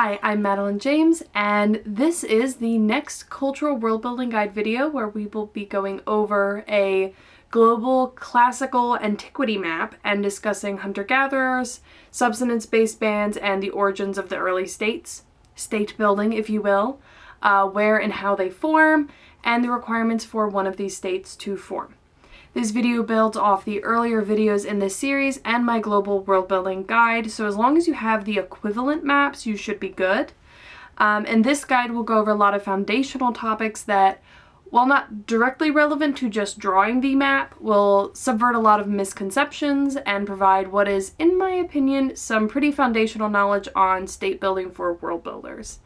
Hi, I'm Madeline James, and this is the next cultural world building guide video where we will be going over a global classical antiquity map and discussing hunter-gatherers, subsistence-based bands, and the origins of the early states, state building if you will, where and how they form, and the requirements for one of these states to form. This video builds off the earlier videos in this series and my global world building guide, so as long as you have the equivalent maps, you should be good. And this guide will go over a lot of foundational topics that, while not directly relevant to just drawing the map, will subvert a lot of misconceptions and provide what is, in my opinion, some pretty foundational knowledge on state building for world builders.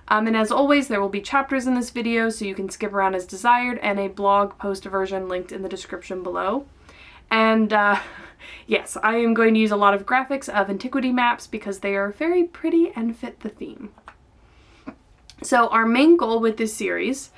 And as always, there will be chapters in this video, so you can skip around as desired, and a blog post version linked in the description below. And yes, I am going to use a lot of graphics of antiquity maps because they are very pretty and fit the theme. So our main goal with this series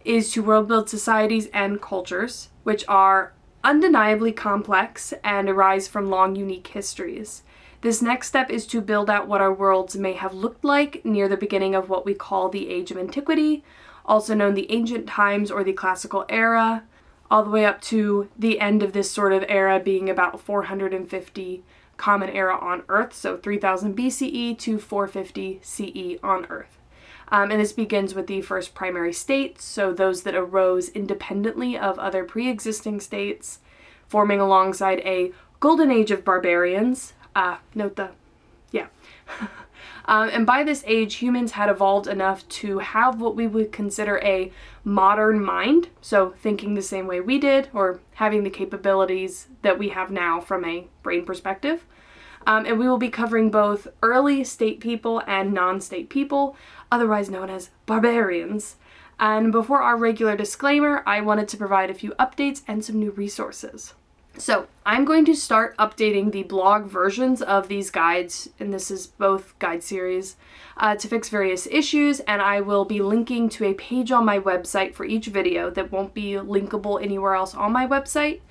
is to world build societies and cultures, which are undeniably complex and arise from long, unique histories. This next step is to build out what our worlds may have looked like near the beginning of what we call the Age of Antiquity, also known the Ancient Times or the Classical Era, all the way up to the end of this sort of era being about 450 Common Era on Earth, so 3000 BCE to 450 CE on Earth. And this begins with the first primary states, so those that arose independently of other pre-existing states, forming alongside a golden age of barbarians. And by this age, humans had evolved enough to have what we would consider a modern mind, so thinking the same way we did, or having the capabilities that we have now from a brain perspective. And we will be covering both early state people and non-state people, otherwise known as barbarians. And before our regular disclaimer, I wanted to provide a few updates and some new resources. So I'm going to start updating the blog versions of these guides, and this is both guide series, to fix various issues, and I will be linking to a page on my website for each video that won't be linkable anywhere else on my website,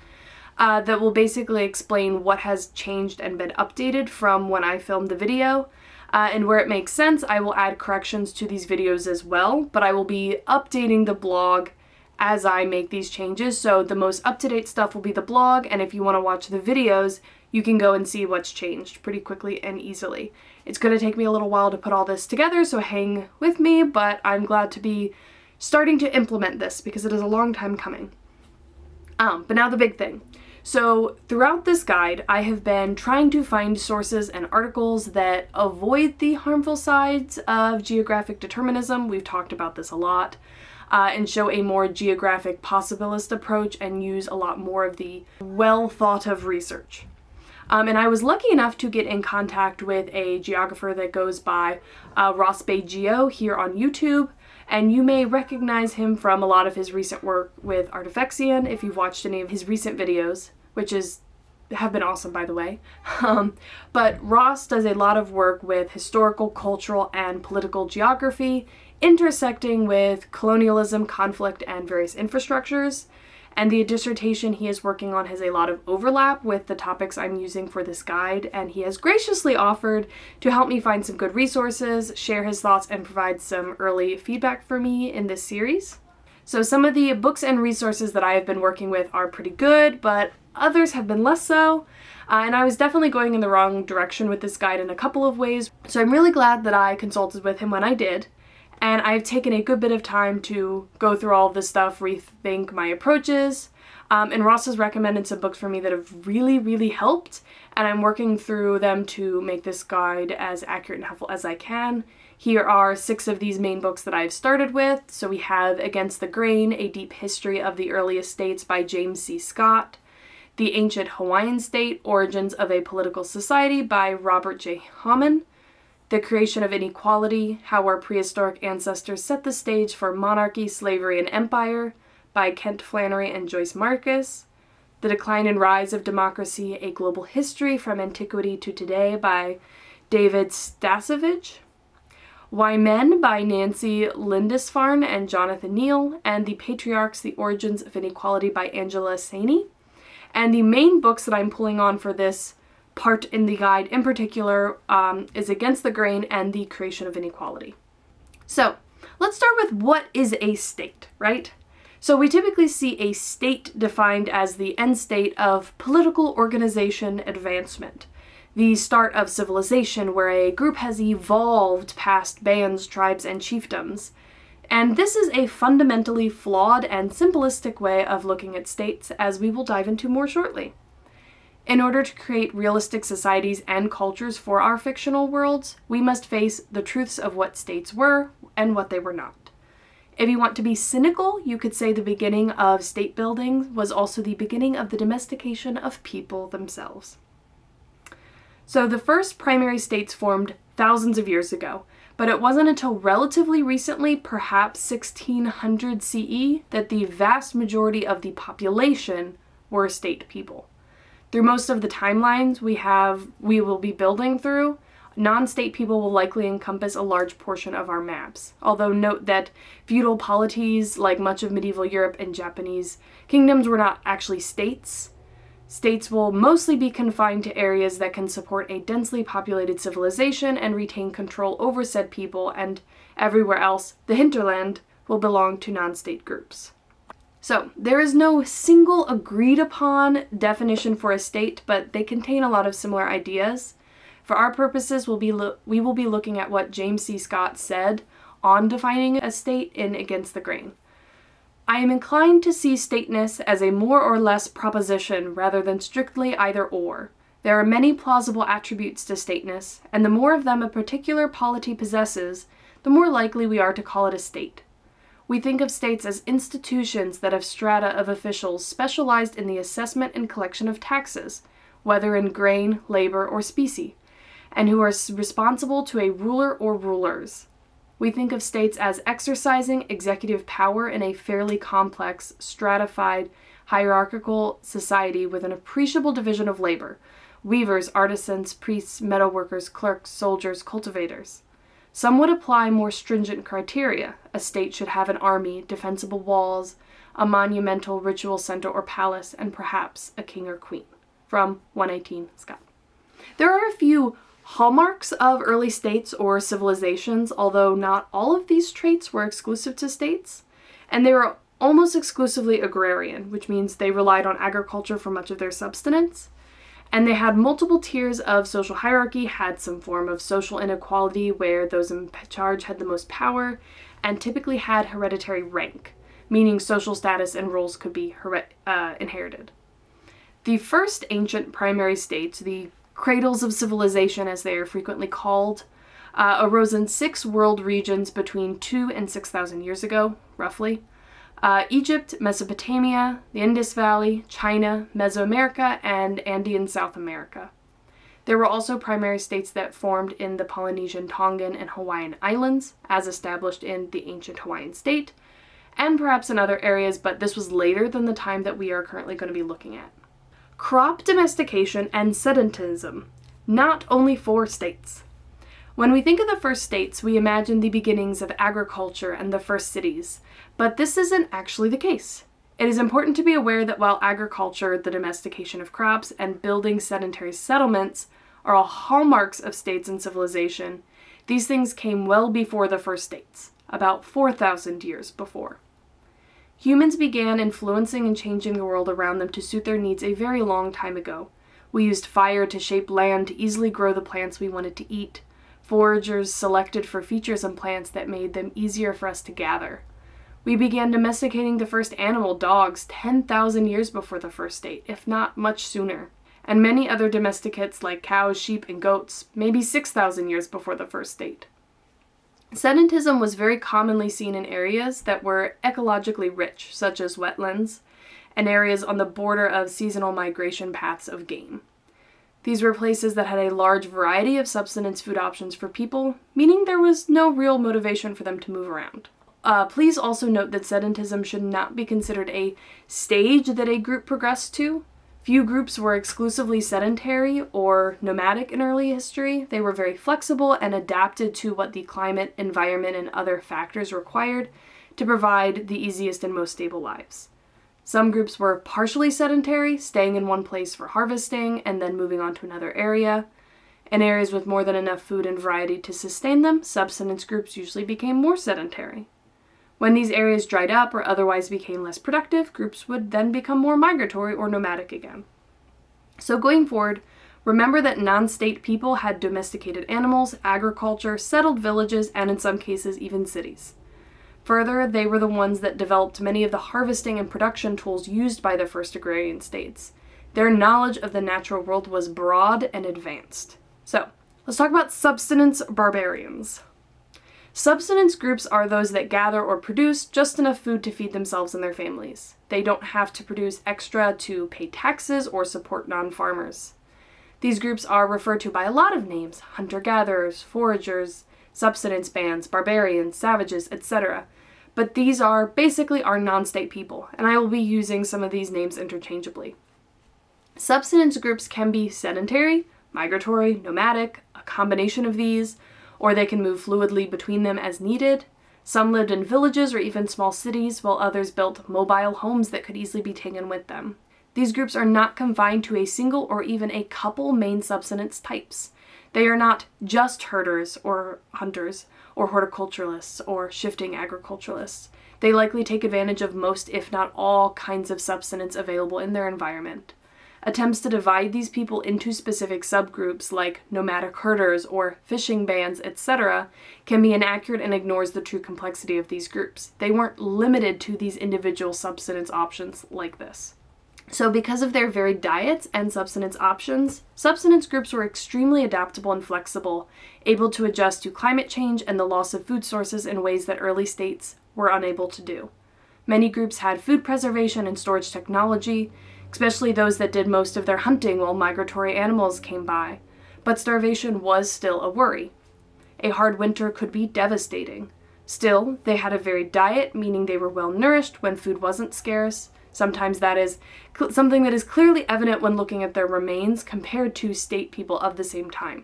that will basically explain what has changed and been updated from when I filmed the video, and where it makes sense, I will add corrections to these videos as well, but I will be updating the blog as I make these changes, so the most up-to-date stuff will be the blog, and if you want to watch the videos, you can go and see what's changed pretty quickly and easily. It's going to take me a little while to put all this together, so hang with me, but I'm glad to be starting to implement this because it is a long time coming. But now the big thing. So throughout this guide, I have been trying to find sources and articles that avoid the harmful sides of geographic determinism. We've talked about this a lot. And show a more geographic possibilist approach and use a lot more of the well thought of research. And I was lucky enough to get in contact with a geographer that goes by Ross Bay Geo here on YouTube, and you may recognize him from a lot of his recent work with Artifexian if you've watched any of his recent videos, which have been awesome, by the way. But Ross does a lot of work with historical, cultural, and political geography, intersecting with colonialism, conflict, and various infrastructures. And the dissertation he is working on has a lot of overlap with the topics I'm using for this guide, and he has graciously offered to help me find some good resources, share his thoughts, and provide some early feedback for me in this series. So some of the books and resources that I have been working with are pretty good, but others have been less so. And I was definitely going in the wrong direction with this guide in a couple of ways. So I'm really glad that I consulted with him when I did. And I've taken a good bit of time to go through all of this stuff, rethink my approaches. And Ross has recommended some books for me that have really, really helped. And I'm working through them to make this guide as accurate and helpful as I can. Here are 6 of these main books that I've started with. So we have Against the Grain, A Deep History of the Earliest States by James C. Scott. The Ancient Hawaiian State, Origins of a Political Society by Robert J. Hammond. The Creation of Inequality, How Our Prehistoric Ancestors Set the Stage for Monarchy, Slavery, and Empire by Kent Flannery and Joyce Marcus. The Decline and Rise of Democracy, A Global History from Antiquity to Today by David Stasevich. Why Men by Nancy Lindisfarne and Jonathan Neal, and The Patriarchs, The Origins of Inequality by Angela Saini. And the main books that I'm pulling on for this part in the guide in particular is against the grain and the creation of inequality. So let's start with what is a state, right? So we typically see a state defined as the end state of political organization advancement, the start of civilization where a group has evolved past bands, tribes, and chiefdoms. And this is a fundamentally flawed and simplistic way of looking at states, as we will dive into more shortly. In order to create realistic societies and cultures for our fictional worlds, we must face the truths of what states were and what they were not. If you want to be cynical, you could say the beginning of state building was also the beginning of the domestication of people themselves. So the first primary states formed thousands of years ago, but it wasn't until relatively recently, perhaps 1600 CE, that the vast majority of the population were state people. Through most of the timelines we will be building through, non-state people will likely encompass a large portion of our maps. Although note that feudal polities, like much of medieval Europe and Japanese kingdoms, were not actually states. States will mostly be confined to areas that can support a densely populated civilization and retain control over said people, and everywhere else, the hinterland, will belong to non-state groups. So, there is no single agreed upon definition for a state, but they contain a lot of similar ideas. For our purposes, we will be looking at what James C. Scott said on defining a state in Against the Grain. I am inclined to see stateness as a more or less proposition rather than strictly either or. There are many plausible attributes to stateness, and the more of them a particular polity possesses, the more likely we are to call it a state. We think of states as institutions that have strata of officials specialized in the assessment and collection of taxes, whether in grain, labor, or specie, and who are responsible to a ruler or rulers. We think of states as exercising executive power in a fairly complex, stratified, hierarchical society with an appreciable division of labor: weavers, artisans, priests, metalworkers, clerks, soldiers, cultivators. Some would apply more stringent criteria. A state should have an army, defensible walls, a monumental ritual center or palace, and perhaps a king or queen. From 118 Scott. There are a few hallmarks of early states or civilizations, although not all of these traits were exclusive to states, and they were almost exclusively agrarian, which means they relied on agriculture for much of their subsistence. And they had multiple tiers of social hierarchy, had some form of social inequality where those in charge had the most power, and typically had hereditary rank, meaning social status and roles could be inherited. The first ancient primary states, the cradles of civilization as they are frequently called, arose in 6 world regions between 2,000 and 6,000 years ago, roughly. Egypt, Mesopotamia, the Indus Valley, China, Mesoamerica, and Andean South America. There were also primary states that formed in the Polynesian, Tongan, and Hawaiian Islands, as established in the ancient Hawaiian state, and perhaps in other areas, but this was later than the time that we are currently going to be looking at. Crop domestication and sedentism, not only 4 states. When we think of the first states, we imagine the beginnings of agriculture and the first cities, but this isn't actually the case. It is important to be aware that while agriculture, the domestication of crops, and building sedentary settlements are all hallmarks of states and civilization, these things came well before the first states, about 4,000 years before. Humans began influencing and changing the world around them to suit their needs a very long time ago. We used fire to shape land to easily grow the plants we wanted to eat. Foragers selected for features in plants that made them easier for us to gather. We began domesticating the first animal, dogs, 10,000 years before the first state, if not much sooner. And many other domesticates like cows, sheep, and goats, maybe 6,000 years before the first state. Sedentism was very commonly seen in areas that were ecologically rich, such as wetlands, and areas on the border of seasonal migration paths of game. These were places that had a large variety of subsistence food options for people, meaning there was no real motivation for them to move around. Please also note that sedentism should not be considered a stage that a group progressed to. Few groups were exclusively sedentary or nomadic in early history. They were very flexible and adapted to what the climate, environment, and other factors required to provide the easiest and most stable lives. Some groups were partially sedentary, staying in one place for harvesting and then moving on to another area. In areas with more than enough food and variety to sustain them, subsistence groups usually became more sedentary. When these areas dried up or otherwise became less productive, groups would then become more migratory or nomadic again. So going forward, remember that non-state people had domesticated animals, agriculture, settled villages, and in some cases even cities. Further, they were the ones that developed many of the harvesting and production tools used by the first agrarian states. Their knowledge of the natural world was broad and advanced. So, let's talk about subsistence barbarians. Subsistence groups are those that gather or produce just enough food to feed themselves and their families. They don't have to produce extra to pay taxes or support non-farmers. These groups are referred to by a lot of names: hunter-gatherers, foragers, subsistence bands, barbarians, savages, etc. But these are basically our non-state people, and I will be using some of these names interchangeably. Subsistence groups can be sedentary, migratory, nomadic, a combination of these, or they can move fluidly between them as needed. Some lived in villages or even small cities, while others built mobile homes that could easily be taken with them. These groups are not confined to a single or even a couple main subsistence types. They are not just herders or hunters or horticulturalists or shifting agriculturalists. They likely take advantage of most, if not all, kinds of subsistence available in their environment. Attempts to divide these people into specific subgroups like nomadic herders or fishing bands, etc., can be inaccurate and ignores the true complexity of these groups. They weren't limited to these individual subsistence options like this. So because of their varied diets and subsistence options, subsistence groups were extremely adaptable and flexible, able to adjust to climate change and the loss of food sources in ways that early states were unable to do. Many groups had food preservation and storage technology, especially those that did most of their hunting while migratory animals came by, but starvation was still a worry. A hard winter could be devastating. Still, they had a varied diet, meaning they were well nourished when food wasn't scarce. Sometimes that is something that is clearly evident when looking at their remains compared to state people of the same time.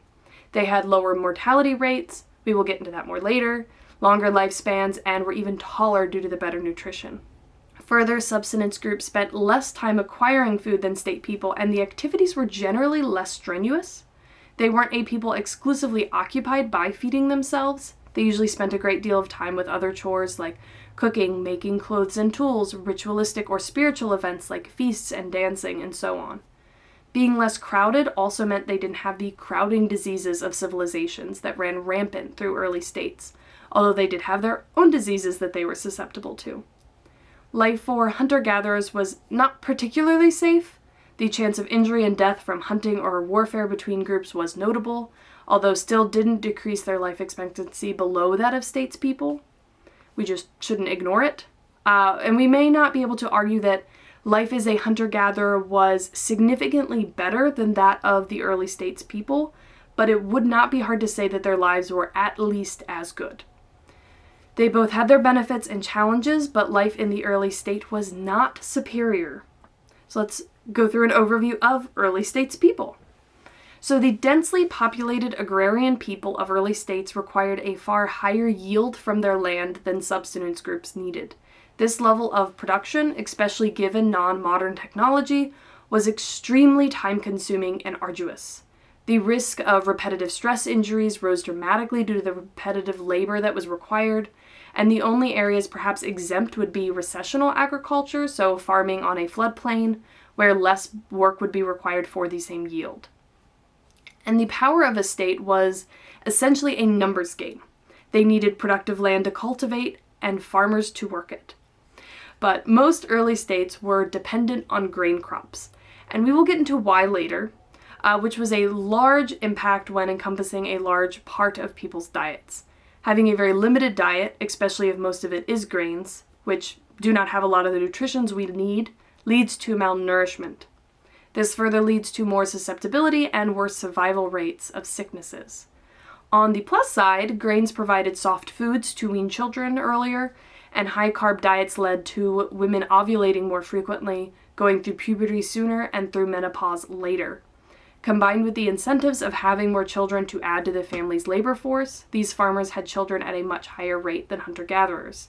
They had lower mortality rates, we will get into that more later, longer lifespans, and were even taller due to the better nutrition. Further, subsistence groups spent less time acquiring food than state people, and the activities were generally less strenuous. They weren't a people exclusively occupied by feeding themselves. They usually spent a great deal of time with other chores like cooking, making clothes and tools, ritualistic or spiritual events like feasts and dancing, and so on. Being less crowded also meant they didn't have the crowding diseases of civilizations that ran rampant through early states, although they did have their own diseases that they were susceptible to. Life for hunter-gatherers was not particularly safe. The chance of injury and death from hunting or warfare between groups was notable, although still didn't decrease their life expectancy below that of states people. We just shouldn't ignore it. And we may not be able to argue that life as a hunter-gatherer was significantly better than that of the early states people, but it would not be hard to say that their lives were at least as good. They both had their benefits and challenges, but life in the early state was not superior. So let's go through an overview of early states people. So the densely populated agrarian people of early states required a far higher yield from their land than subsistence groups needed. This level of production, especially given non-modern technology, was extremely time-consuming and arduous. The risk of repetitive stress injuries rose dramatically due to the repetitive labor that was required, and the only areas perhaps exempt would be recessional agriculture, so farming on a floodplain, where less work would be required for the same yield. And the power of a state was essentially a numbers game. They needed productive land to cultivate and farmers to work it. But most early states were dependent on grain crops, and we will get into why later, which was a large impact when encompassing a large part of people's diets. Having a very limited diet, especially if most of it is grains, which do not have a lot of the nutrients we need, leads to malnourishment. This further leads to more susceptibility and worse survival rates of sicknesses. On the plus side, grains provided soft foods to wean children earlier, and high-carb diets led to women ovulating more frequently, going through puberty sooner, and through menopause later. Combined with the incentives of having more children to add to the family's labor force, these farmers had children at a much higher rate than hunter-gatherers.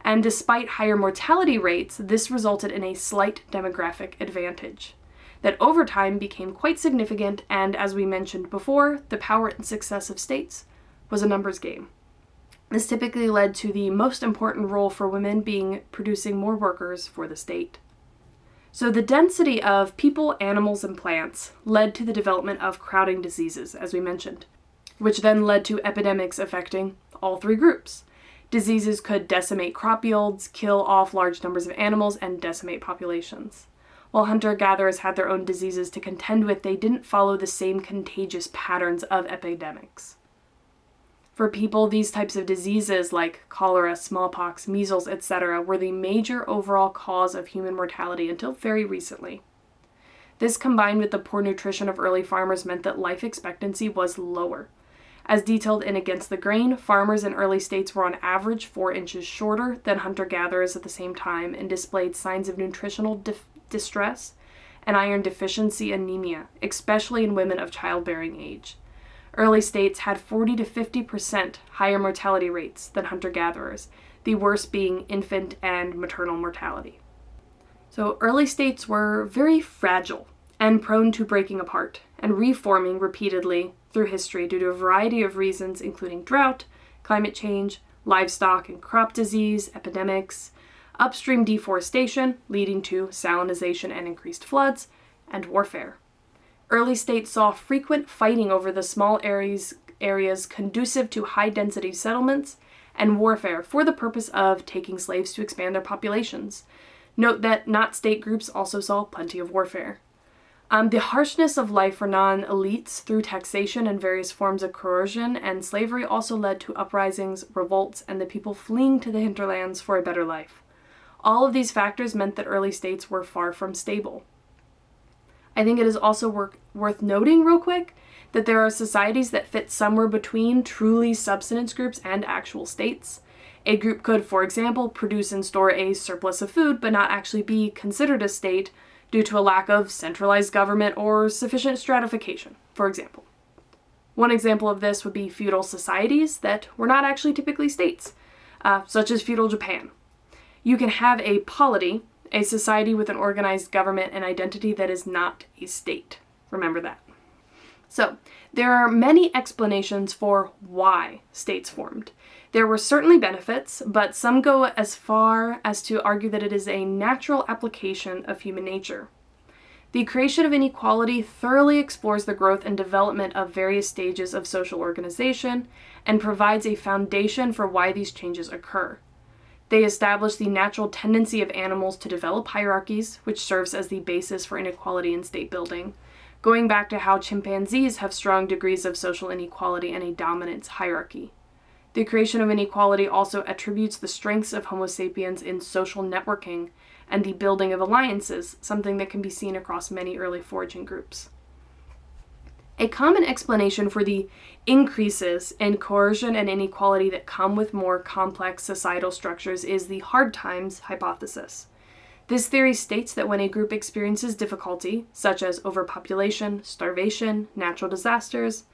And despite higher mortality rates, this resulted in a slight demographic advantage that over time became quite significant, and as we mentioned before, the power and success of states was a numbers game. This typically led to the most important role for women being producing more workers for the state. So the density of people, animals, and plants led to the development of crowding diseases, as we mentioned, which then led to epidemics affecting all three groups. Diseases could decimate crop yields, kill off large numbers of animals, and decimate populations. While hunter-gatherers had their own diseases to contend with, they didn't follow the same contagious patterns of epidemics. For people, these types of diseases like cholera, smallpox, measles, etc. were the major overall cause of human mortality until very recently. This, combined with the poor nutrition of early farmers, meant that life expectancy was lower. As detailed in Against the Grain, farmers in early states were on average 4 inches shorter than hunter-gatherers at the same time and displayed signs of nutritional distress and iron deficiency anemia, especially in women of childbearing age. Early states had 40 to 50% higher mortality rates than hunter-gatherers, the worst being infant and maternal mortality. So early states were very fragile and prone to breaking apart and reforming repeatedly through history due to a variety of reasons, including drought, climate change, livestock and crop disease, epidemics, upstream deforestation leading to salinization and increased floods, and warfare. Early states saw frequent fighting over the small areas conducive to high-density settlements and warfare for the purpose of taking slaves to expand their populations. Note that not state groups also saw plenty of warfare. The harshness of life for non-elites through taxation and various forms of coercion and slavery also led to uprisings, revolts, and the people fleeing to the hinterlands for a better life. All of these factors meant that early states were far from stable. I think it is also worth noting real quick that there are societies that fit somewhere between truly subsistence groups and actual states. A group could, for example, produce and store a surplus of food but not actually be considered a state due to a lack of centralized government or sufficient stratification, for example. One example of this would be feudal societies that were not actually typically states, such as feudal Japan. You can have a polity, a society with an organized government and identity that is not a state. Remember that. So, there are many explanations for why states formed. There were certainly benefits, but some go as far as to argue that it is a natural application of human nature. The creation of inequality thoroughly explores the growth and development of various stages of social organization and provides a foundation for why these changes occur. They establish the natural tendency of animals to develop hierarchies, which serves as the basis for inequality in state building, going back to how chimpanzees have strong degrees of social inequality and a dominance hierarchy. The creation of inequality also attributes the strengths of Homo sapiens in social networking and the building of alliances, something that can be seen across many early foraging groups. A common explanation for the increases in coercion and inequality that come with more complex societal structures is the hard times hypothesis. This theory states that when a group experiences difficulty, such as overpopulation, starvation, natural disasters,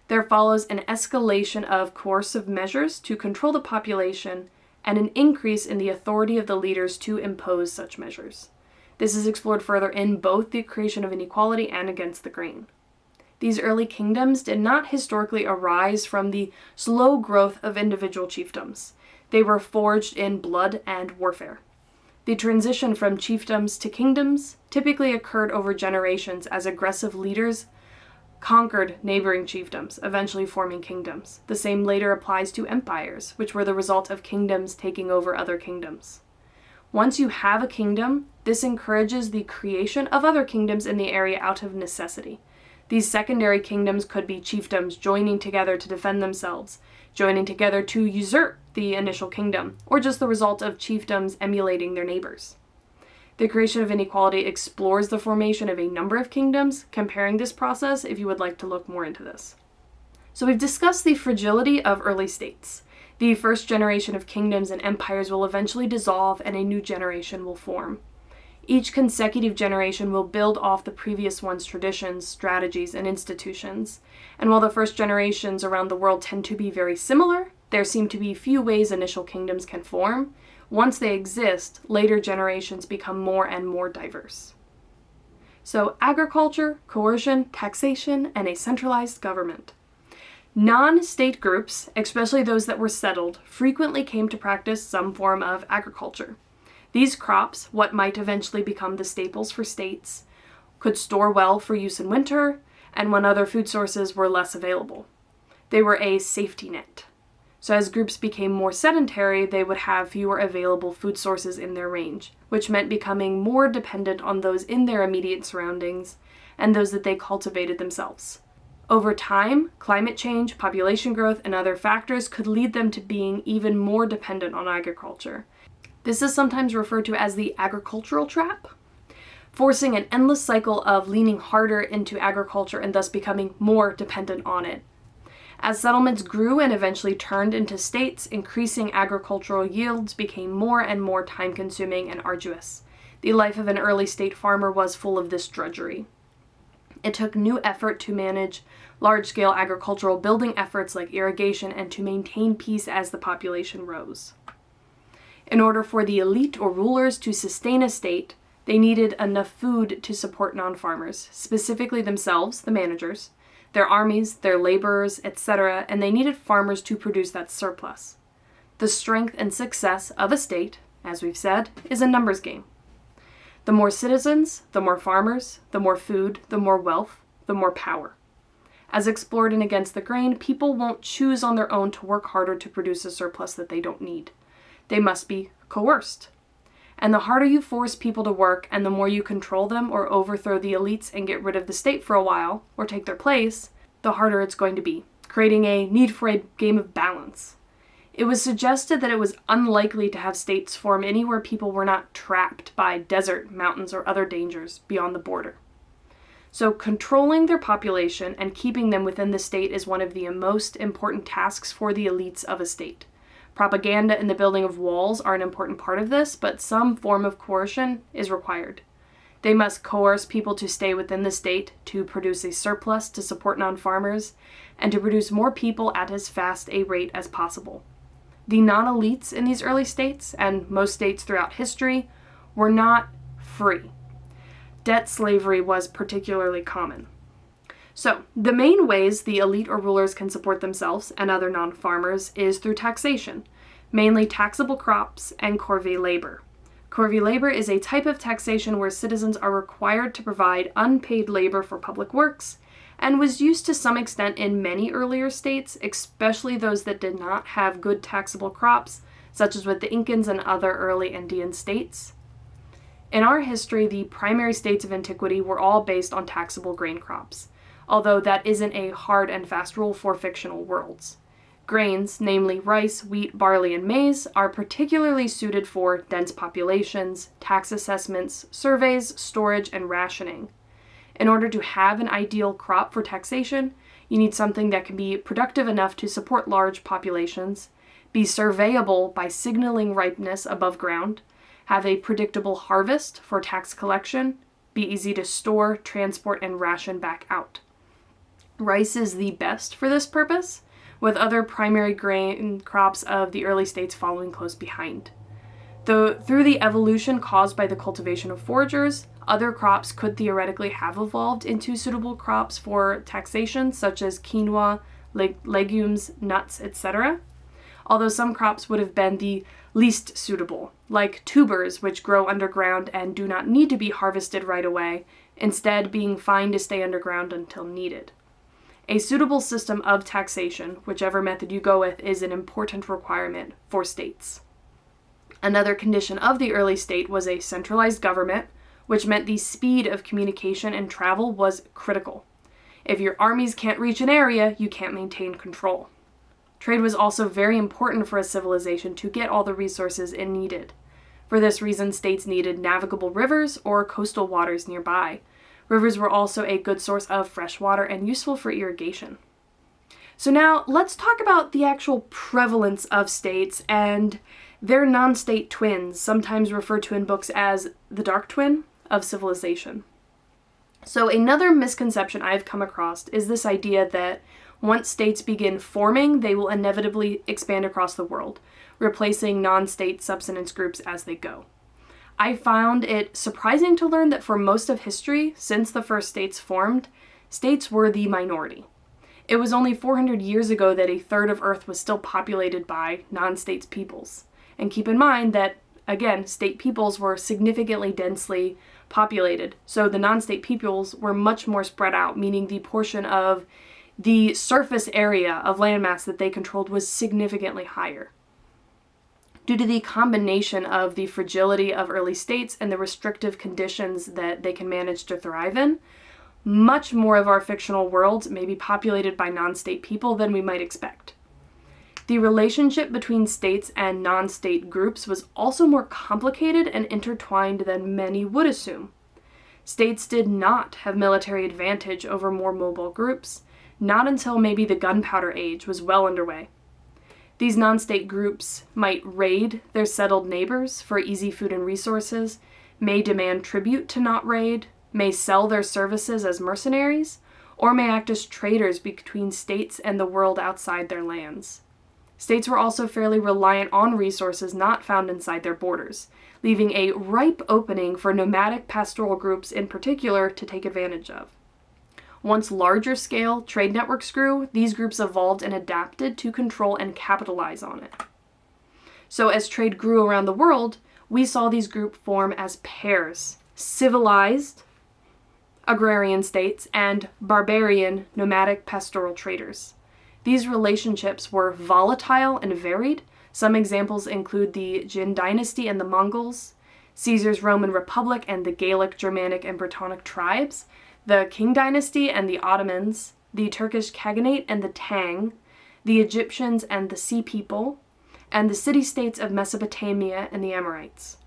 there follows an escalation of coercive measures to control the population and an increase in the authority of the leaders to impose such measures. This is explored further in both the creation of inequality and Against the Grain. These early kingdoms did not historically arise from the slow growth of individual chiefdoms. They were forged in blood and warfare. The transition from chiefdoms to kingdoms typically occurred over generations as aggressive leaders conquered neighboring chiefdoms, eventually forming kingdoms. The same later applies to empires, which were the result of kingdoms taking over other kingdoms. Once you have a kingdom, this encourages the creation of other kingdoms in the area out of necessity. These secondary kingdoms could be chiefdoms joining together to defend themselves, joining together to usurp the initial kingdom, or just the result of chiefdoms emulating their neighbors. The creation of inequality explores the formation of a number of kingdoms, comparing this process if you would like to look more into this. So we've discussed the fragility of early states. The first generation of kingdoms and empires will eventually dissolve and a new generation will form. Each consecutive generation will build off the previous one's traditions, strategies, and institutions. And while the first generations around the world tend to be very similar, there seem to be few ways initial kingdoms can form, Once they exist, later generations become more and more diverse. So agriculture, coercion, taxation, and a centralized government. Non-state groups, especially those that were settled, frequently came to practice some form of agriculture. These crops, what might eventually become the staples for states, could store well for use in winter and when other food sources were less available. They were a safety net. So as groups became more sedentary, they would have fewer available food sources in their range, which meant becoming more dependent on those in their immediate surroundings and those that they cultivated themselves. Over time, climate change, population growth, and other factors could lead them to being even more dependent on agriculture. This is sometimes referred to as the agricultural trap, forcing an endless cycle of leaning harder into agriculture and thus becoming more dependent on it. As settlements grew and eventually turned into states, increasing agricultural yields became more and more time-consuming and arduous. The life of an early state farmer was full of this drudgery. It took new effort to manage large-scale agricultural building efforts like irrigation and to maintain peace as the population rose. In order for the elite or rulers to sustain a state, they needed enough food to support non-farmers, specifically themselves, the managers, their armies, their laborers, etc., and they needed farmers to produce that surplus. The strength and success of a state, as we've said, is a numbers game. The more citizens, the more farmers, the more food, the more wealth, the more power. As explored in Against the Grain, people won't choose on their own to work harder to produce a surplus that they don't need. They must be coerced. And the harder you force people to work and the more you control them or overthrow the elites and get rid of the state for a while, or take their place, the harder it's going to be, creating a need for a game of balance. It was suggested that it was unlikely to have states form anywhere people were not trapped by desert, mountains, or other dangers beyond the border. So controlling their population and keeping them within the state is one of the most important tasks for the elites of a state. Propaganda and the building of walls are an important part of this, but some form of coercion is required. They must coerce people to stay within the state, to produce a surplus to support non-farmers, and to produce more people at as fast a rate as possible. The non-elites in these early states, and most states throughout history, were not free. Debt slavery was particularly common. So, the main ways the elite or rulers can support themselves and other non-farmers is through taxation, mainly taxable crops and corvée labor. Corvée labor is a type of taxation where citizens are required to provide unpaid labor for public works, and was used to some extent in many earlier states, especially those that did not have good taxable crops, such as with the Incans and other early Andean states. In our history, the primary states of antiquity were all based on taxable grain crops, although that isn't a hard and fast rule for fictional worlds. Grains, namely rice, wheat, barley, and maize, are particularly suited for dense populations, tax assessments, surveys, storage, and rationing. In order to have an ideal crop for taxation, you need something that can be productive enough to support large populations, be surveyable by signaling ripeness above ground, have a predictable harvest for tax collection, be easy to store, transport, and ration back out. Rice is the best for this purpose, with other primary grain crops of the early states following close behind. Though through the evolution caused by the cultivation of foragers, other crops could theoretically have evolved into suitable crops for taxation, such as quinoa, legumes, nuts, etc., although some crops would have been the least suitable, like tubers, which grow underground and do not need to be harvested right away, instead being fine to stay underground until needed. A suitable system of taxation, whichever method you go with, is an important requirement for states. Another condition of the early state was a centralized government, which meant the speed of communication and travel was critical. If your armies can't reach an area, you can't maintain control. Trade was also very important for a civilization to get all the resources it needed. For this reason, states needed navigable rivers or coastal waters nearby. Rivers were also a good source of fresh water and useful for irrigation. So now let's talk about the actual prevalence of states and their non-state twins, sometimes referred to in books as the dark twin of civilization. So another misconception I've come across is this idea that once states begin forming, they will inevitably expand across the world, replacing non-state subsistence groups as they go. I found it surprising to learn that for most of history, since the first states formed, states were the minority. It was only 400 years ago that a third of Earth was still populated by non-state peoples. And keep in mind that, again, state peoples were significantly densely populated, so the non-state peoples were much more spread out, meaning the portion of the surface area of landmass that they controlled was significantly higher. Due to the combination of the fragility of early states and the restrictive conditions that they can manage to thrive in, much more of our fictional worlds may be populated by non-state people than we might expect. The relationship between states and non-state groups was also more complicated and intertwined than many would assume. States did not have military advantage over more mobile groups, not until maybe the gunpowder age was well underway. These non-state groups might raid their settled neighbors for easy food and resources, may demand tribute to not raid, may sell their services as mercenaries, or may act as traders between states and the world outside their lands. States were also fairly reliant on resources not found inside their borders, leaving a ripe opening for nomadic pastoral groups in particular to take advantage of. Once larger-scale trade networks grew, these groups evolved and adapted to control and capitalize on it. So as trade grew around the world, we saw these groups form as pairs: civilized agrarian states and barbarian nomadic pastoral traders. These relationships were volatile and varied. Some examples include the Jin dynasty and the Mongols, Caesar's Roman Republic and the Gaelic, Germanic, and Brittonic tribes, the Qing dynasty and the Ottomans, the Turkish Khaganate and the Tang, the Egyptians and the Sea People, and the city-states of Mesopotamia and the Amorites.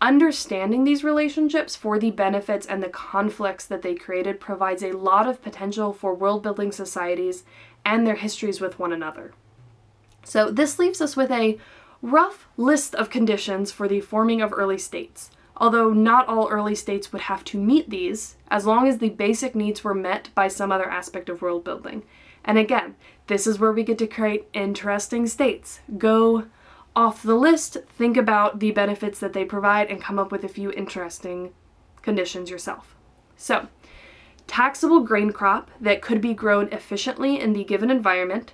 Understanding these relationships for the benefits and the conflicts that they created provides a lot of potential for world-building societies and their histories with one another. So this leaves us with a rough list of conditions for the forming of early states, although not all early states would have to meet these, as long as the basic needs were met by some other aspect of world building. And again, this is where we get to create interesting states. Go off the list, think about the benefits that they provide, and come up with a few interesting conditions yourself. So, taxable grain crop that could be grown efficiently in the given environment,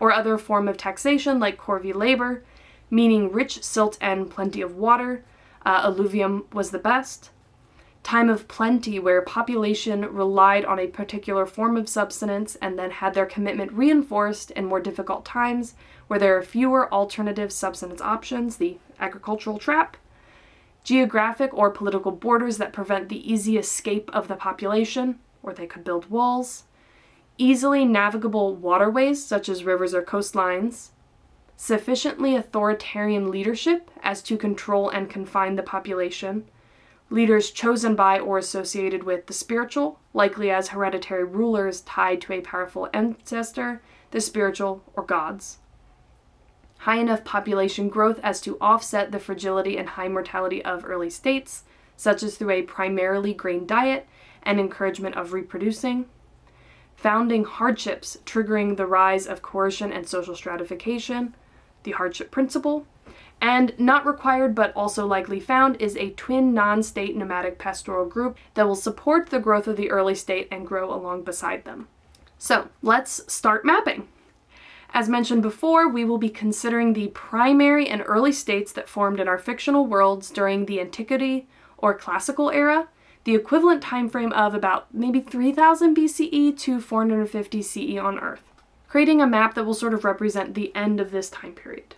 or other form of taxation like corvée labor, meaning rich silt and plenty of water. Alluvium was the best. Time of plenty, where population relied on a particular form of subsistence and then had their commitment reinforced in more difficult times, where there are fewer alternative subsistence options, the agricultural trap. Geographic or political borders that prevent the easy escape of the population, or they could build walls. Easily navigable waterways, such as rivers or coastlines. Sufficiently authoritarian leadership as to control and confine the population. Leaders chosen by or associated with the spiritual, likely as hereditary rulers tied to a powerful ancestor, the spiritual, or gods. High enough population growth as to offset the fragility and high mortality of early states, such as through a primarily grain diet and encouragement of reproducing. Founding hardships triggering the rise of coercion and social stratification, the hardship principle. And not required but also likely found is a twin non-state nomadic pastoral group that will support the growth of the early state and grow along beside them. So let's start mapping. As mentioned before, we will be considering the primary and early states that formed in our fictional worlds during the Antiquity or Classical era, the equivalent time frame of about maybe 3000 BCE to 450 CE on Earth, creating a map that will sort of represent the end of this time period.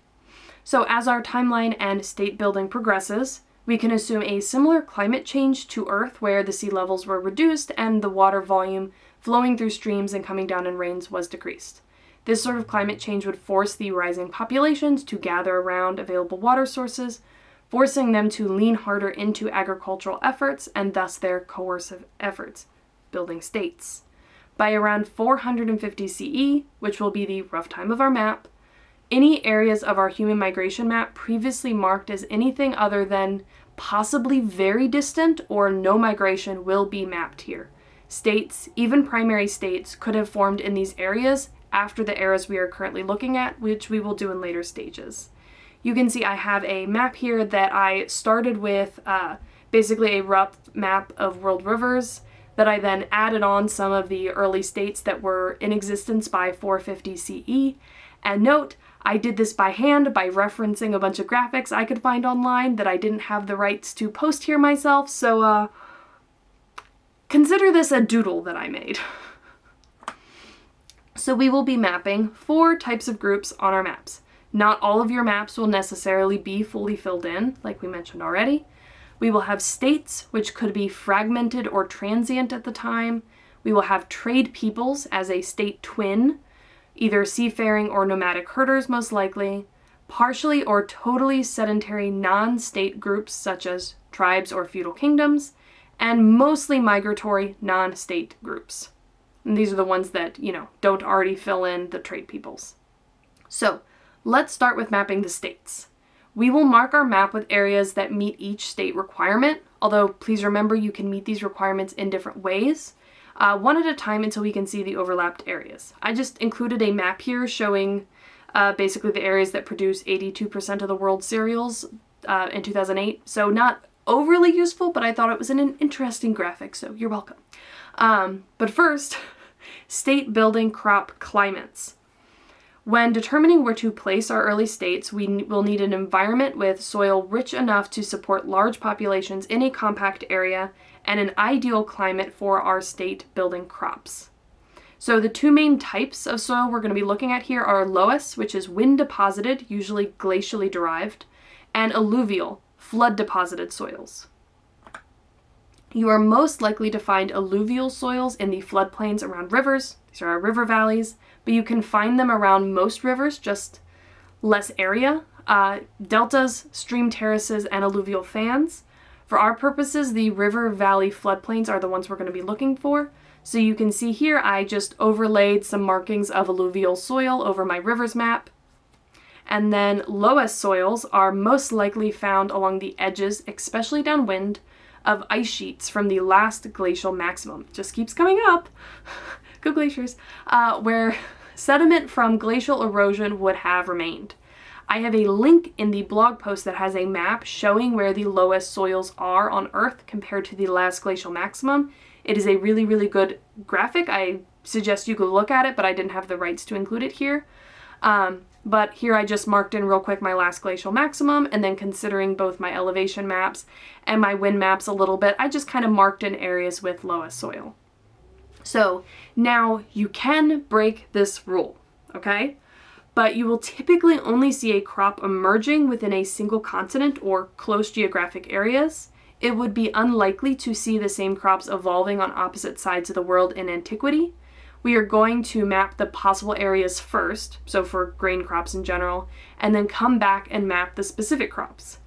So as our timeline and state building progresses, we can assume a similar climate change to Earth where the sea levels were reduced and the water volume flowing through streams and coming down in rains was decreased. This sort of climate change would force the rising populations to gather around available water sources, forcing them to lean harder into agricultural efforts and thus their coercive efforts, building states. By around 450 CE, which will be the rough time of our map, any areas of our human migration map previously marked as anything other than possibly very distant or no migration will be mapped here. States, even primary states, could have formed in these areas after the eras we are currently looking at, which we will do in later stages. you can see I have a map here that I started with basically a rough map of world rivers that I then added on some of the early states that were in existence by 450 CE. And note, I did this by hand by referencing a bunch of graphics I could find online that I didn't have the rights to post here myself, so consider this a doodle that I made. So we will be mapping 4 types of groups on our maps. Not all of your maps will necessarily be fully filled in, like we mentioned already. We will have states, which could be fragmented or transient at the time. We will have trade peoples as a state twin, either seafaring or nomadic herders most likely, partially or totally sedentary non-state groups such as tribes or feudal kingdoms, and mostly migratory non-state groups. And these are the ones that, don't already fill in the trade peoples. So let's start with mapping the states. We will mark our map with areas that meet each state requirement, although please remember you can meet these requirements in different ways, one at a time until we can see the overlapped areas. I just included a map here showing basically the areas that produce 82% of the world's cereals in 2008, so not overly useful, but I thought it was an interesting graphic, so you're welcome. But first, state building crop climates. When determining where to place our early states, we will need an environment with soil rich enough to support large populations in a compact area and an ideal climate for our state building crops. So the 2 main types of soil we're going to be looking at here are loess, which is wind deposited, usually glacially derived, and alluvial, flood deposited soils. You are most likely to find alluvial soils in the floodplains around rivers. These are our river valleys, but you can find them around most rivers, just less area. Deltas, stream terraces, and alluvial fans. For our purposes, the river valley floodplains are the ones we're going to be looking for. So you can see here I just overlaid some markings of alluvial soil over my rivers map. And then loess soils are most likely found along the edges, especially downwind, of ice sheets from the last glacial maximum. It just keeps coming up. Go glaciers. Where sediment from glacial erosion would have remained. I have a link in the blog post that has a map showing where the lowest soils are on Earth compared to the last glacial maximum. It is a really, really good graphic. I suggest you go look at it, but I didn't have the rights to include it here. But here I just marked in real quick my last glacial maximum, and then considering both my elevation maps and my wind maps a little bit, I just kind of marked in areas with lowest soil. So now you can break this rule, okay? But you will typically only see a crop emerging within a single continent or close geographic areas. It would be unlikely to see the same crops evolving on opposite sides of the world in antiquity. We are going to map the possible areas first, so for grain crops in general, and then come back and map the specific crops.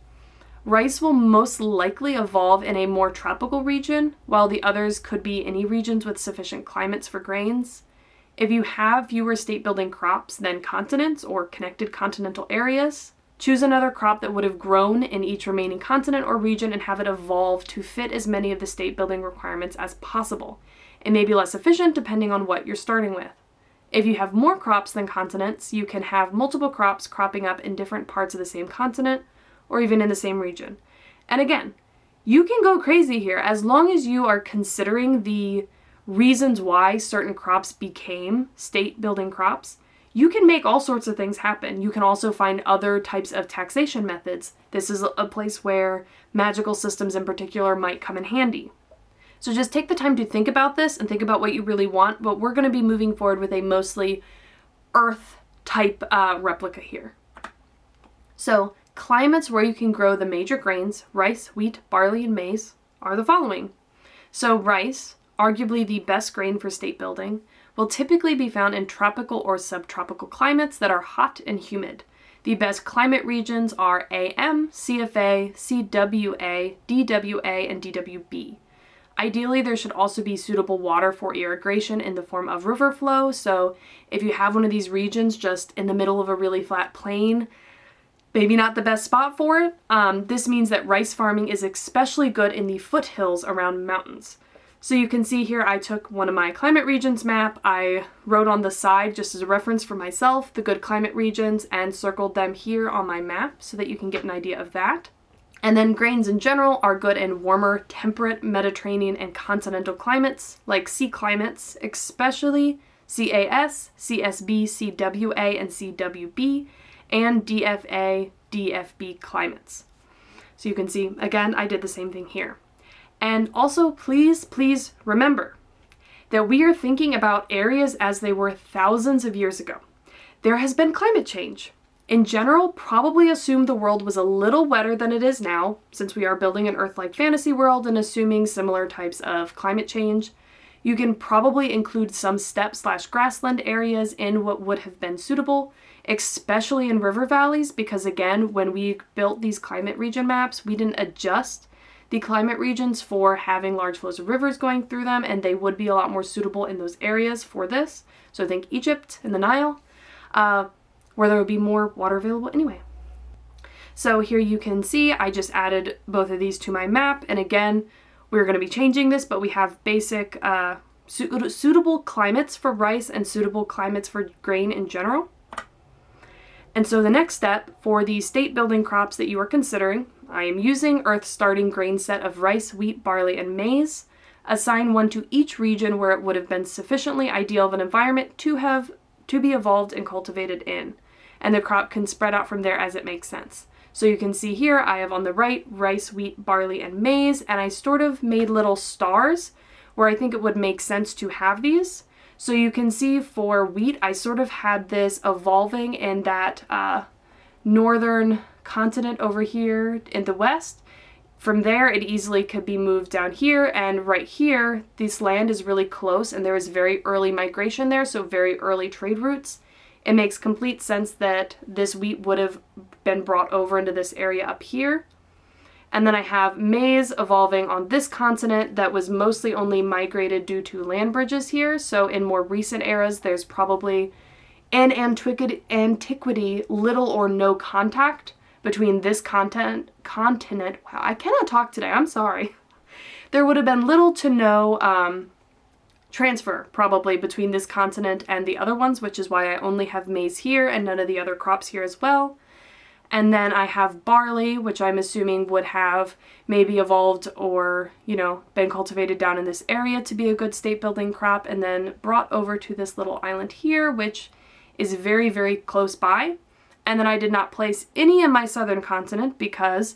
Rice will most likely evolve in a more tropical region, while the others could be any regions with sufficient climates for grains. If you have fewer state-building crops than continents or connected continental areas, choose another crop that would have grown in each remaining continent or region and have it evolve to fit as many of the state-building requirements as possible. It may be less efficient depending on what you're starting with. If you have more crops than continents, you can have multiple crops cropping up in different parts of the same continent or even in the same region. And again, you can go crazy here as long as you are considering the reasons why certain crops became state-building crops. You can make all sorts of things happen. You can also find other types of taxation methods. This is a place where magical systems in particular might come in handy. So just take the time to think about this and think about what you really want, but we're going to be moving forward with a mostly earth-type replica here. So climates where you can grow the major grains, rice, wheat, barley, and maize, are the following. So rice, arguably the best grain for state building, will typically be found in tropical or subtropical climates that are hot and humid. The best climate regions are AM, CFA, CWA, DWA, and DWB. Ideally, there should also be suitable water for irrigation in the form of river flow, so if you have one of these regions just in the middle of a really flat plain, maybe not the best spot for it. This means that rice farming is especially good in the foothills around mountains. So you can see here I took one of my climate regions map, I wrote on the side just as a reference for myself the good climate regions and circled them here on my map so that you can get an idea of that. And then grains in general are good in warmer, temperate, Mediterranean, and continental climates, like sea climates, especially CAS, CSB, CWA, and CWB, and DFA, DFB climates. So you can see, again, I did the same thing here. And also, please remember that we are thinking about areas as they were thousands of years ago. There has been climate change. In general, probably assume the world was a little wetter than it is now, since we are building an Earth-like fantasy world and assuming similar types of climate change. You can probably include some steppe/grassland areas in what would have been suitable, especially in river valleys, because again, when we built these climate region maps, we didn't adjust the climate regions for having large flows of rivers going through them, and they would be a lot more suitable in those areas for this. So think Egypt and the Nile, where there would be more water available anyway. So here you can see I just added both of these to my map, and again, we're going to be changing this, but we have basic suitable climates for rice and suitable climates for grain in general. And so the next step for the state building crops that you are considering, I am using Earth's starting grain set of rice, wheat, barley, and maize. Assign one to each region where it would have been sufficiently ideal of an environment to be evolved and cultivated in. And the crop can spread out from there as it makes sense. So you can see here I have on the right rice, wheat, barley, and maize, and I sort of made little stars where I think it would make sense to have these. So you can see for wheat, I sort of had this evolving in that northern continent over here in the west. From there, it easily could be moved down here, and right here, this land is really close, and there is very early migration there, so very early trade routes. It makes complete sense that this wheat would have been brought over into this area up here. And then I have maize evolving on this continent that was mostly only migrated due to land bridges here. So in more recent eras, there's probably in antiquity little or no contact between this continent. Wow, I cannot talk today, I'm sorry. There would have been little to no transfer probably between this continent and the other ones, which is why I only have maize here and none of the other crops here as well. And then I have barley, which I'm assuming would have maybe evolved or, been cultivated down in this area to be a good state building crop, and then brought over to this little island here, which is very, very close by. And then I did not place any in my southern continent because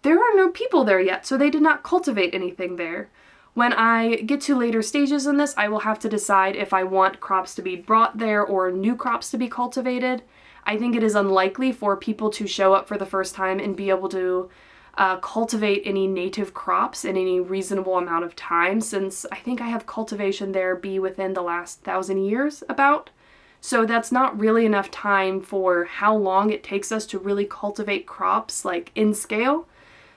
there are no people there yet, so they did not cultivate anything there. When I get to later stages in this, I will have to decide if I want crops to be brought there or new crops to be cultivated. I think it is unlikely for people to show up for the first time and be able to cultivate any native crops in any reasonable amount of time, since I think I have cultivation there be within the last 1,000 years about. So that's not really enough time for how long it takes us to really cultivate crops like in scale.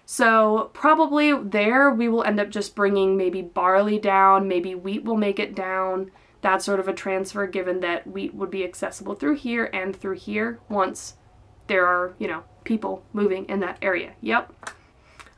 So probably there we will end up just bringing maybe barley down, maybe wheat will make it down. That's sort of a transfer, given that wheat would be accessible through here and through here once there are, people moving in that area. Yep.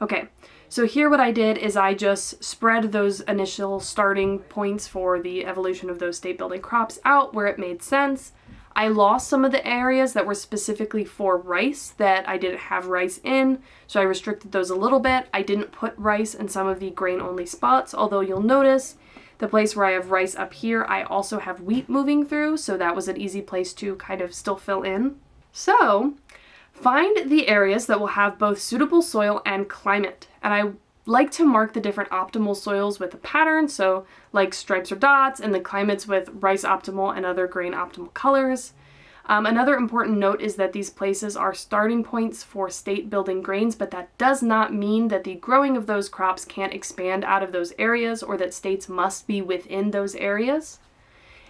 Okay, so here what I did is I just spread those initial starting points for the evolution of those state building crops out where it made sense. I lost some of the areas that were specifically for rice that I didn't have rice in, so I restricted those a little bit. I didn't put rice in some of the grain-only spots, although you'll notice the place where I have rice up here, I also have wheat moving through, so that was an easy place to kind of still fill in. So, find the areas that will have both suitable soil and climate, and I like to mark the different optimal soils with a pattern, so like stripes or dots, and the climates with rice optimal and other grain optimal colors. Another important note is that these places are starting points for state building grains, but that does not mean that the growing of those crops can't expand out of those areas or that states must be within those areas.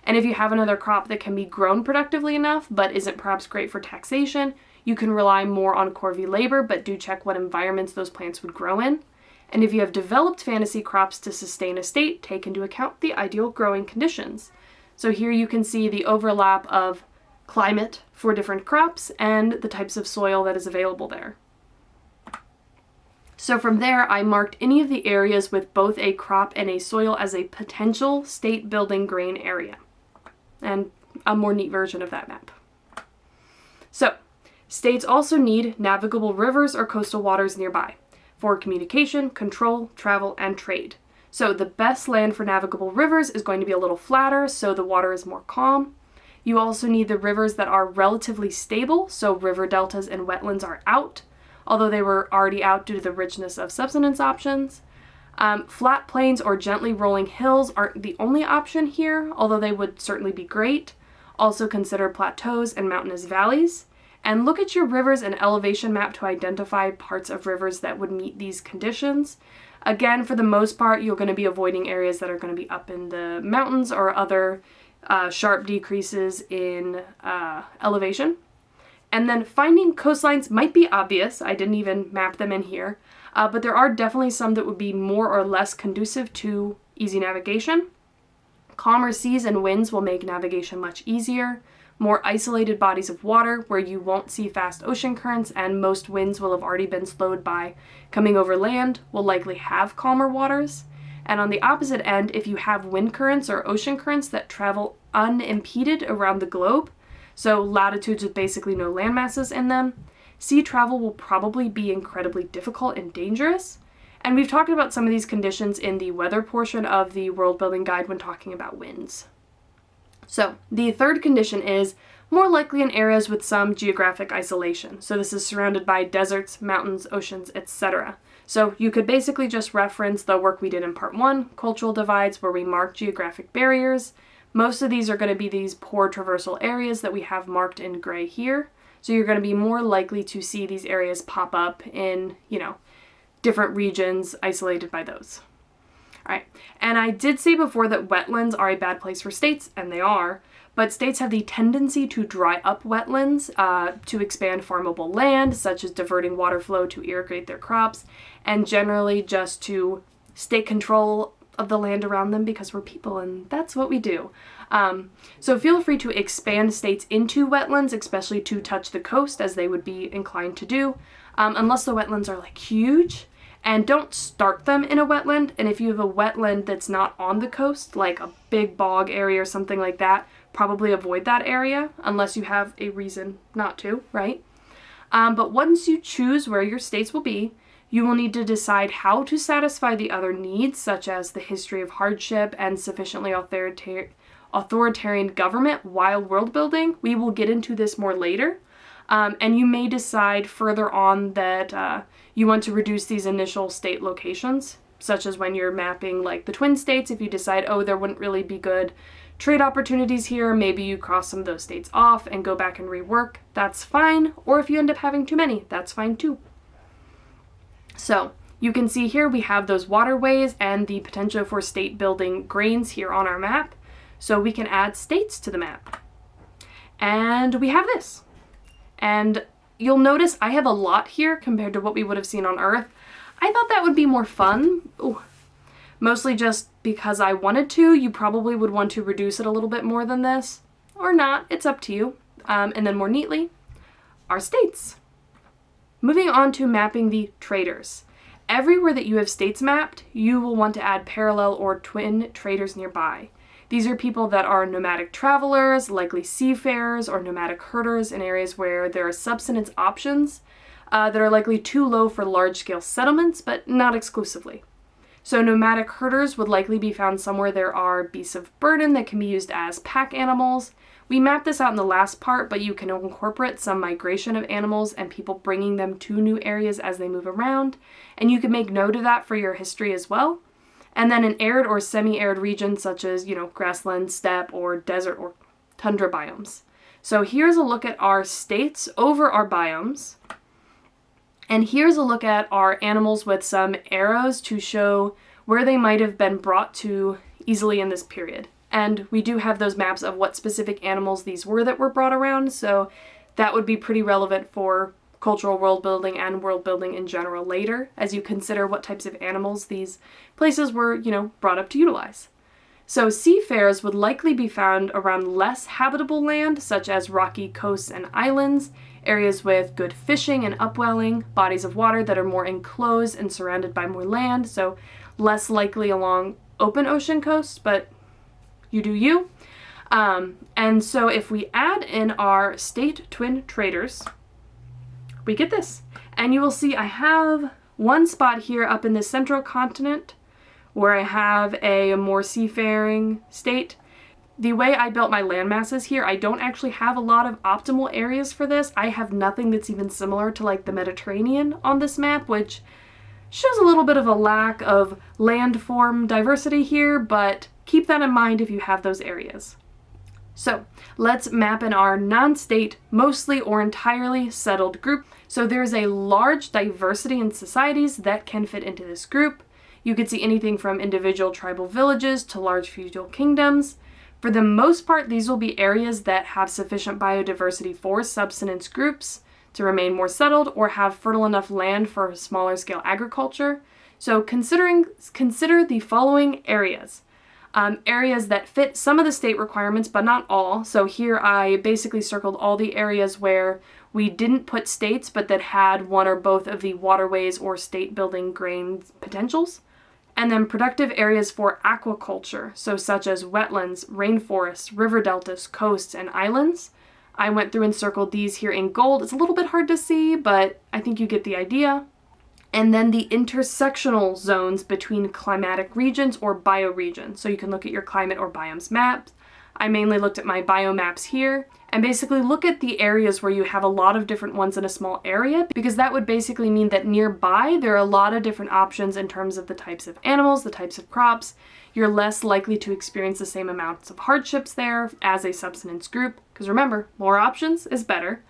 And if you have another crop that can be grown productively enough but isn't perhaps great for taxation, you can rely more on corvée labor, but do check what environments those plants would grow in. And if you have developed fantasy crops to sustain a state, take into account the ideal growing conditions. So here you can see the overlap of climate for different crops and the types of soil that is available there. So from there, I marked any of the areas with both a crop and a soil as a potential state building grain area. And a more neat version of that map. So, states also need navigable rivers or coastal waters nearby for communication, control, travel, and trade. So the best land for navigable rivers is going to be a little flatter, so the water is more calm. You also need the rivers that are relatively stable, so river deltas and wetlands are out, although they were already out due to the richness of subsistence options. Flat plains or gently rolling hills aren't the only option here, although they would certainly be great. Also consider plateaus and mountainous valleys. And look at your rivers and elevation map to identify parts of rivers that would meet these conditions. Again, for the most part, you're going to be avoiding areas that are going to be up in the mountains or other sharp decreases in elevation. And then finding coastlines might be obvious. I didn't even map them in here. But there are definitely some that would be more or less conducive to easy navigation. Calmer seas and winds will make navigation much easier. More isolated bodies of water where you won't see fast ocean currents and most winds will have already been slowed by coming over land will likely have calmer waters. And on the opposite end, if you have wind currents or ocean currents that travel unimpeded around the globe, so latitudes with basically no land masses in them, sea travel will probably be incredibly difficult and dangerous. And we've talked about some of these conditions in the weather portion of the world building guide when talking about winds. So the third condition is more likely in areas with some geographic isolation. So this is surrounded by deserts, mountains, oceans, etc. So you could basically just reference the work we did in part 1, cultural divides, where we marked geographic barriers. Most of these are going to be these poor traversal areas that we have marked in gray here. So you're going to be more likely to see these areas pop up in, different regions isolated by those. All right, and I did say before that wetlands are a bad place for states, and they are, but states have the tendency to dry up wetlands to expand farmable land, such as diverting water flow to irrigate their crops, and generally just to state control of the land around them because we're people and that's what we do. So feel free to expand states into wetlands, especially to touch the coast as they would be inclined to do, unless the wetlands are like huge. And don't start them in a wetland. And if you have a wetland that's not on the coast, like a big bog area or something like that, probably avoid that area unless you have a reason not to, right? But once you choose where your states will be, you will need to decide how to satisfy the other needs, such as the history of hardship and sufficiently authoritarian government while world building. We will get into this more later. And you may decide further on that you want to reduce these initial state locations, such as when you're mapping like the Twin States. If you decide, there wouldn't really be good trade opportunities here, maybe you cross some of those states off and go back and rework. That's fine. Or if you end up having too many, that's fine too. So you can see here we have those waterways and the potential for state building grains here on our map. So we can add states to the map. And we have this. And you'll notice I have a lot here compared to what we would have seen on Earth. I thought that would be more fun. Mostly just because I wanted to. You probably would want to reduce it a little bit more than this. Or not. It's up to you. And then more neatly, our states. Moving on to mapping the traders. Everywhere that you have states mapped, you will want to add parallel or twin traders nearby. These are people that are nomadic travelers, likely seafarers, or nomadic herders in areas where there are subsistence options that are likely too low for large-scale settlements, but not exclusively. So nomadic herders would likely be found somewhere there are beasts of burden that can be used as pack animals. We mapped this out in the last part, but you can incorporate some migration of animals and people bringing them to new areas as they move around, and you can make note of that for your history as well. And then in arid or semi-arid regions such as, grassland, steppe, or desert or tundra biomes. So here's a look at our states over our biomes. And here's a look at our animals with some arrows to show where they might have been brought to easily in this period. And we do have those maps of what specific animals these were that were brought around, so that would be pretty relevant for cultural world building and world building in general later, as you consider what types of animals these places were, brought up to utilize. So seafarers would likely be found around less habitable land, such as rocky coasts and islands, areas with good fishing and upwelling, bodies of water that are more enclosed and surrounded by more land, so less likely along open ocean coasts, but you do you. And so if we add in our state twin traders, we get this. And you will see I have one spot here up in the central continent where I have a more seafaring state. The way I built my land masses here, I don't actually have a lot of optimal areas for this. I have nothing that's even similar to like the Mediterranean on this map, which shows a little bit of a lack of landform diversity here, but keep that in mind if you have those areas. So let's map in our non-state, mostly or entirely settled group. So there's a large diversity in societies that can fit into this group. You could see anything from individual tribal villages to large feudal kingdoms. For the most part, these will be areas that have sufficient biodiversity for subsistence groups to remain more settled or have fertile enough land for smaller scale agriculture. So consider the following areas. Areas that fit some of the state requirements, but not all. So here I basically circled all the areas where we didn't put states, but that had one or both of the waterways or state building grain potentials. And then productive areas for aquaculture, so such as wetlands, rainforests, river deltas, coasts, and islands. I went through and circled these here in gold. It's a little bit hard to see, but I think you get the idea. And then the intersectional zones between climatic regions or bioregions. So you can look at your climate or biomes maps. I mainly looked at my biomaps here and basically look at the areas where you have a lot of different ones in a small area, because that would basically mean that nearby there are a lot of different options in terms of the types of animals, the types of crops. You're less likely to experience the same amounts of hardships there as a subsistence group, because remember, more options is better.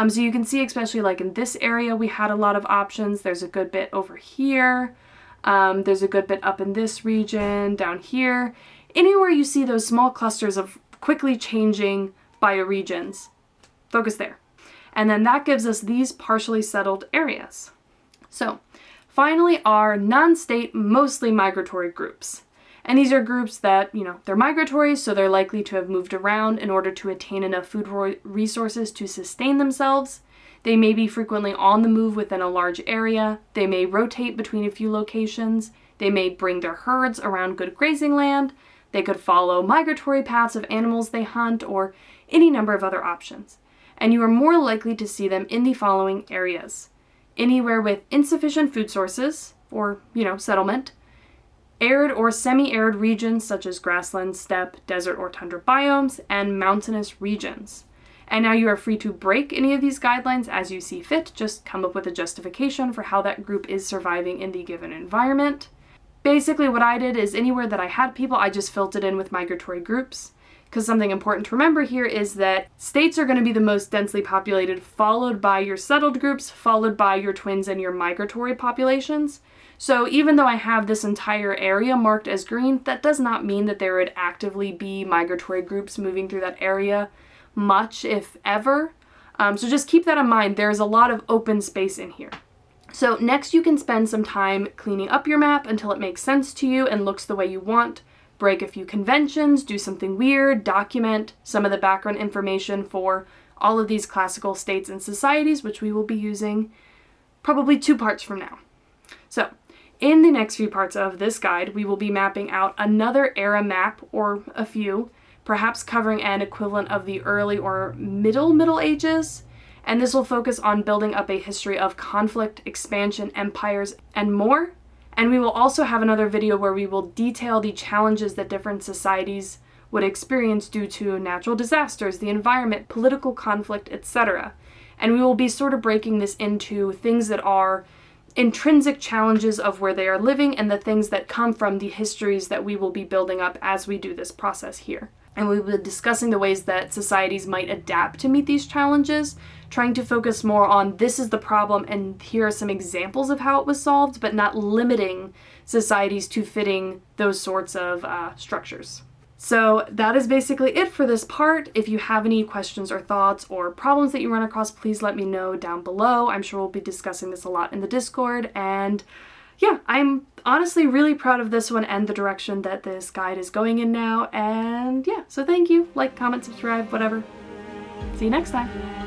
So you can see, especially like in this area, we had a lot of options. There's a good bit over here. There's a good bit up in this region, down here. Anywhere you see those small clusters of quickly changing bioregions, focus there. And then that gives us these partially settled areas. So finally, our non-state, mostly migratory groups. And these are groups that, they're migratory, so they're likely to have moved around in order to attain enough food resources to sustain themselves. They may be frequently on the move within a large area. They may rotate between a few locations. They may bring their herds around good grazing land. They could follow migratory paths of animals they hunt, or any number of other options. And you are more likely to see them in the following areas. Anywhere with insufficient food sources, or, settlement. Arid or semi-arid regions such as grassland, steppe, desert, or tundra biomes, and mountainous regions. And now you are free to break any of these guidelines as you see fit. Just come up with a justification for how that group is surviving in the given environment. Basically what I did is anywhere that I had people, I just filled it in with migratory groups. Because something important to remember here is that states are going to be the most densely populated, followed by your settled groups, followed by your twins and your migratory populations. So even though I have this entire area marked as green, that does not mean that there would actively be migratory groups moving through that area much, if ever. So just keep that in mind. There's a lot of open space in here. So next you can spend some time cleaning up your map until it makes sense to you and looks the way you want. Break a few conventions, do something weird, document some of the background information for all of these classical states and societies, which we will be using probably 2 parts from now. So in the next few parts of this guide, we will be mapping out another era map, or a few, perhaps covering an equivalent of the early or Middle Ages, and this will focus on building up a history of conflict, expansion, empires, and more. And we will also have another video where we will detail the challenges that different societies would experience due to natural disasters, the environment, political conflict, etc. And we will be sort of breaking this into things that are intrinsic challenges of where they are living and the things that come from the histories that we will be building up as we do this process here. And we will be discussing the ways that societies might adapt to meet these challenges, trying to focus more on this is the problem and here are some examples of how it was solved, but not limiting societies to fitting those sorts of structures. So that is basically it for this part. If you have any questions or thoughts or problems that you run across, please let me know down below. I'm sure we'll be discussing this a lot in the Discord. And yeah, I'm honestly really proud of this one and the direction that this guide is going in now. And yeah, so thank you. Like, comment, subscribe, whatever. See you next time.